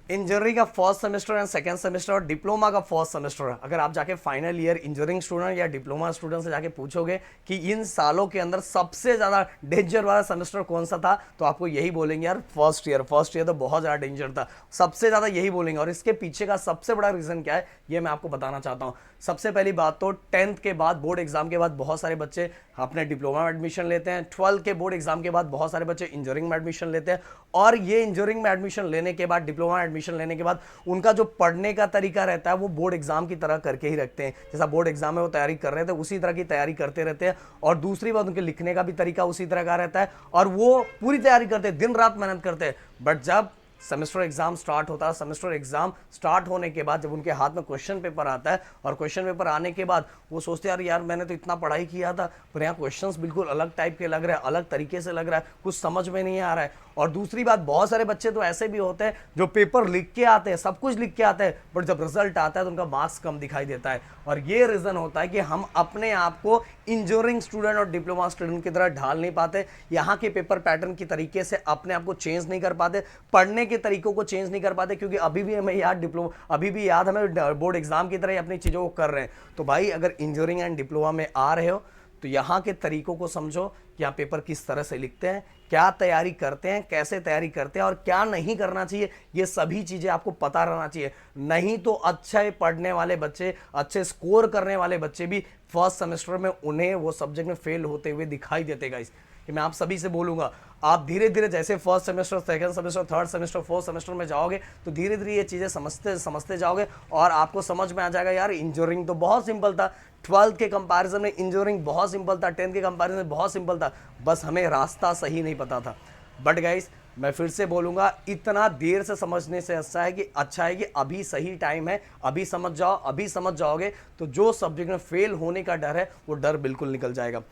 Engineering का first semester and second semester और diploma का फर्स्ट सेमेस्टर, अगर आप जाके फाइनल ईयर इंजीनियरिंग स्टूडेंट या डिप्लोमा स्टूडेंट से जाके पूछोगे कि इन सालों के अंदर सबसे ज़्यादा डेंजर वाला सेमेस्टर कौन सा था, तो आपको यही बोलेंगे यार फर्स्ट ईयर तो बहुत ज़्यादा डेंजर था, सबसे ज़्यादा यही बोलेंगे। और इसके पीछे का सबसे बड़ा रीज़न क्या है ये मैं आपको बताना चाहता हूँ। सबसे पहली बात तो 10th के बाद बोर्ड एग्जाम के बाद बहुत सारे बच्चे अपने डिप्लोमा में एडमिशन लेते हैं, 12 के बोर्ड एग्जाम के बाद बहुत सारे बच्चे इंजीनियरिंग में एडमिशन लेते हैं, और ये इंजीनियरिंग में एडमिशन लेने के बाद, डिप्लोमा में एडमिशन लेने के बाद उनका जो पढ़ने का तरीका रहता है वो बोर्ड एग्जाम की तरह करके ही रखते हैं। जैसा बोर्ड एग्जाम में वो तैयारी कर रहे थे उसी तरह की तैयारी करते रहते हैं। और दूसरी बात, उनके लिखने का भी तरीका उसी तरह का रहता है और वो पूरी तैयारी करते हैं, दिन रात मेहनत करते हैं। बट जब सेमेस्टर एग्जाम स्टार्ट होता है, सेमेस्टर एग्जाम स्टार्ट होने के बाद जब उनके हाथ में क्वेश्चन पेपर आता है और क्वेश्चन पेपर आने के बाद वो सोचते हैं यार मैंने तो इतना पढ़ाई किया था पर यहाँ क्वेश्चंस बिल्कुल अलग टाइप के लग रहे हैं, अलग तरीके से लग रहा है, कुछ समझ में नहीं आ रहा है। और दूसरी बात, बहुत सारे बच्चे तो ऐसे भी होते हैं जो पेपर लिख के आते हैं, सब कुछ लिख के आते हैं, बट जब रिजल्ट आता है तो उनका मार्क्स कम दिखाई देता है। और ये रीजन होता है कि हम अपने आप को इंजीनियरिंग स्टूडेंट और डिप्लोमा स्टूडेंट की तरह ढाल नहीं पाते, यहाँ के पेपर पैटर्न की तरीके से अपने आप को चेंज नहीं कर पाते, पढ़ने के तरीकों को चेंज नहीं कर पाते, क्योंकि अभी भी हमें याद हमें बोर्ड एग्जाम की तरह अपनी चीज़ों को कर रहे हैं। तो भाई अगर इंजीनियरिंग एंड डिप्लोमा में आ रहे हो तो यहाँ के तरीकों को समझो, यहाँ पेपर किस तरह से लिखते हैं, क्या तैयारी करते हैं, कैसे तैयारी करते हैं और क्या नहीं करना चाहिए, ये सभी चीज़ें आपको पता रहना चाहिए। नहीं तो अच्छे पढ़ने वाले बच्चे, अच्छे स्कोर करने वाले बच्चे भी फर्स्ट सेमेस्टर में उन्हें वो सब्जेक्ट में फेल होते हुए दिखाई देते गाइस। कि मैं आप सभी से बोलूंगा, आप धीरे धीरे जैसे first semester, second semester, third semester, fourth semester में जाओगे तो धीरे धीरे ये चीज़ें समझते जाओगे और आपको समझ में आ जाएगा यार इंजीनियरिंग तो बहुत सिंपल था, 12th के कंपैरिजन में इंजीनियरिंग बहुत सिंपल था, 10th के कंपैरिजन में बहुत सिंपल था, बस हमें रास्ता सही नहीं पता था। बट गाइस मैं फिर से बोलूंगा, इतना देर से समझने से अच्छा है कि अभी सही टाइम है, अभी समझ जाओ, अभी समझ जाओगे तो जो सब्जेक्ट में फेल होने का डर है वो डर बिल्कुल निकल जाएगा।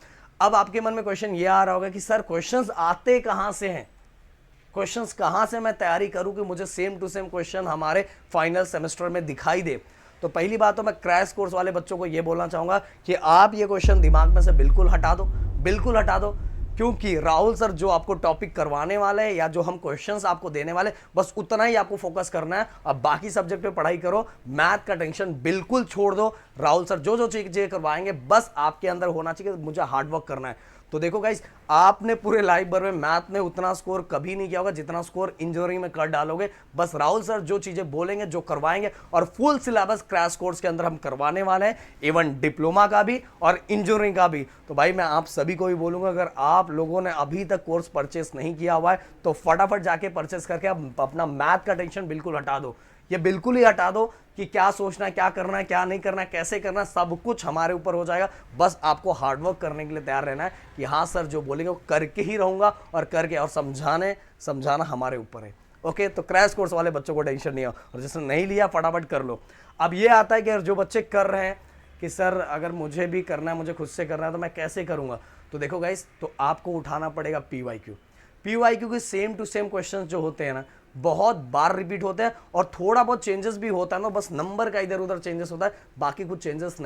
अब आपके मन में क्वेश्चन ये आ रहा होगा कि सर क्वेश्चंस आते कहां से हैं, क्वेश्चंस कहां से मैं तैयारी करूं कि मुझे सेम टू सेम क्वेश्चन हमारे फाइनल सेमेस्टर में दिखाई दे। तो पहली बात तो मैं क्रैश कोर्स वाले बच्चों को ये बोलना चाहूंगा कि आप ये क्वेश्चन दिमाग में से बिल्कुल हटा दो, बिल्कुल हटा दो, क्योंकि राहुल सर जो आपको टॉपिक करवाने वाले हैं या जो हम क्वेश्चंस आपको देने वाले, बस उतना ही आपको फोकस करना है। अब बाकी सब्जेक्ट पे पढ़ाई करो, मैथ का टेंशन बिल्कुल छोड़ दो। राहुल सर जो जो चीजें करवाएंगे बस आपके अंदर होना चाहिए कि मुझे हार्डवर्क करना है। तो देखो गाइस, आपने पूरे लाइफ भर में मैथ में उतना स्कोर कभी नहीं किया होगा जितना स्कोर इंजीनियरिंग में कर डालोगे। बस राहुल सर जो चीजें बोलेंगे, जो करवाएंगे, और फुल सिलेबस क्रैश कोर्स के अंदर हम करवाने वाले हैं, इवन डिप्लोमा का भी और इंजीनियरिंग का भी। तो भाई मैं आप सभी को भी बोलूंगा, अगर आप लोगों ने अभी तक कोर्स परचेस नहीं किया हुआ है तो फटाफट जाके परचेस करके अपना मैथ का टेंशन बिल्कुल हटा दो। ये बिल्कुल ही हटा दो कि क्या सोचना है, क्या करना है, क्या नहीं करना है, कैसे करना है, सब कुछ हमारे ऊपर हो जाएगा। बस आपको हार्डवर्क करने के लिए तैयार रहना है कि हाँ सर जो बोलेंगे वो करके ही रहूंगा, और करके और समझाना हमारे ऊपर है। ओके, तो क्रैश कोर्स वाले बच्चों को टेंशन नहीं हो, और जिसने नहीं लिया फटाफट कर लो। अब ये आता है कि जो बच्चे कर रहे हैं कि सर अगर मुझे भी करना है, मुझे खुद से करना है तो मैं कैसे करूंगा। तो देखो गाइस, तो आपको उठाना पड़ेगा पीवाईक्यू के सेम टू सेम क्वेश्चंस जो होते हैं ना, बहुत बार रिपीट होते हैं और थोड़ा बहुत चेंजेस भी होता है ना, बस नंबर का इधर उधर चेंजेस होता है, बाकी कुछ चेंजेस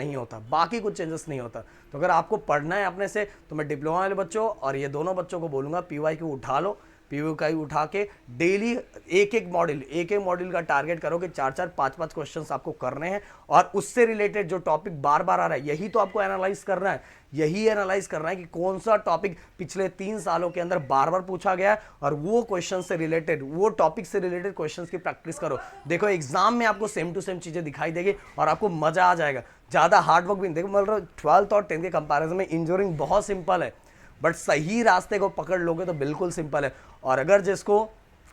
नहीं होता। तो अगर आपको पढ़ना है अपने से तो मैं डिप्लोमा वाले बच्चों और ये दोनों बच्चों को बोलूंगा पीवाईक्यू उठा लो। पीवाईक्यू उठा के डेली एक एक मॉड्यूल का टारगेट करो कि 4-4, 5-5 क्वेश्चंस आपको करने हैं, और उससे रिलेटेड जो टॉपिक बार बार आ रहा है यही तो आपको एनालाइज करना है। यही एनालाइज करना है कि कौन सा टॉपिक पिछले 3 सालों के अंदर बार बार पूछा गया है, और वो क्वेश्चन से रिलेटेड, वो टॉपिक से रिलेटेड क्वेश्चंस की प्रैक्टिस करो। देखो एग्जाम में आपको सेम टू सेम चीजें दिखाई देगी और आपको मजा आ जाएगा, ज्यादा हार्डवर्क भी नहीं। देखो मतलब 12th और 10th के कंपैरिजन में इंजीनियरिंग बहुत सिंपल है, बट सही रास्ते को पकड़ लोगे तो बिल्कुल सिंपल है। और अगर जिसको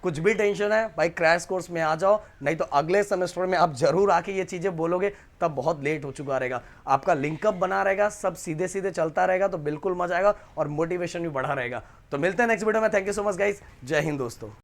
कुछ भी टेंशन है भाई क्रैश कोर्स में आ जाओ, नहीं तो अगले सेमेस्टर में आप जरूर आके ये चीजें बोलोगे तब बहुत लेट हो चुका रहेगा। आपका लिंकअप बना रहेगा, सब सीधे सीधे चलता रहेगा, तो बिल्कुल मजा आएगा और मोटिवेशन भी बढ़ा रहेगा। तो मिलते हैं नेक्स्ट वीडियो में। Thank you so much guys, जय हिंद दोस्तों।